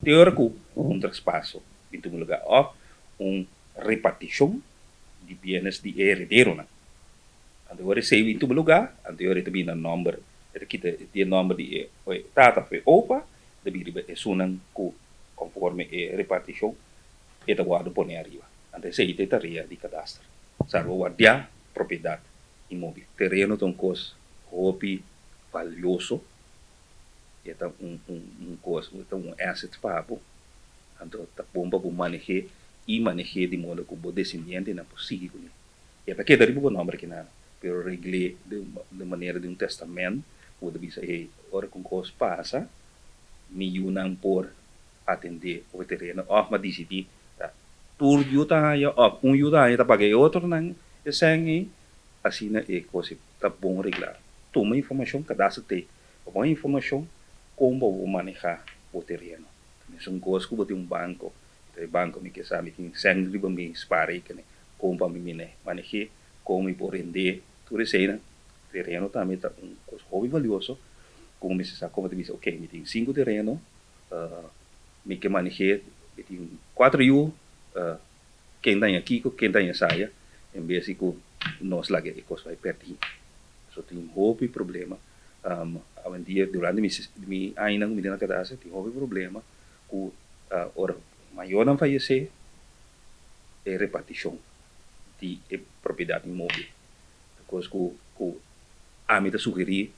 teórico, traspasso, em um lugar, ou repartição de bienes de herdeiro, né? Agora recebe em todo lugar, agora também na número, aqui tem número de tata foi opa, também é sunan conforme a repartição, e tá guarda por arriba. Antes sei te tarefa de cadastro. Salvo guardiar propriedade imóvel. Terreno tem coisa hobby valioso, e tá coisa, um asset pago, então tá bom para manejar e manejar de modo que o descendente não possível. E até que daí o nome que não, pero regle de maneira de testamento, o de bisa ora com coisa passa, me unam por atender o terreno, mas decidir tur yuta ya yuta ya pakai outro nang sangue assim é coisa tá bom regular toma informação cadastro te uma informação como vou manejar o terreno são coisas que tem banco banco me que sabe que sangue riba me spare que como para me manejar como por render tudo isso aí terreno também tá coisa hobby valioso como me sabe como te diz ok me tem 5 terreno me que manejar me tem 4 quem está aqui, quem está em saia, em vez de que nós lá que vai perder. Só tem um hobby problema. A dia durante mi ainda me na casa tem hobby problema que ora maior não fallecer é repartição de propriedade imóvel. Coisa que a mim te sugerir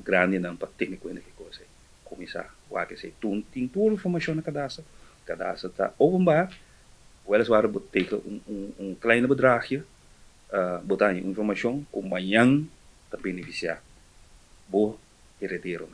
grande não para técnico ainda que coisa. Começar a que se tem toda a informação na cadastro está openbaar. Weliswaar betekent een kleine bedragje, botar informação com amanhã te beneficiar. Bo heredero.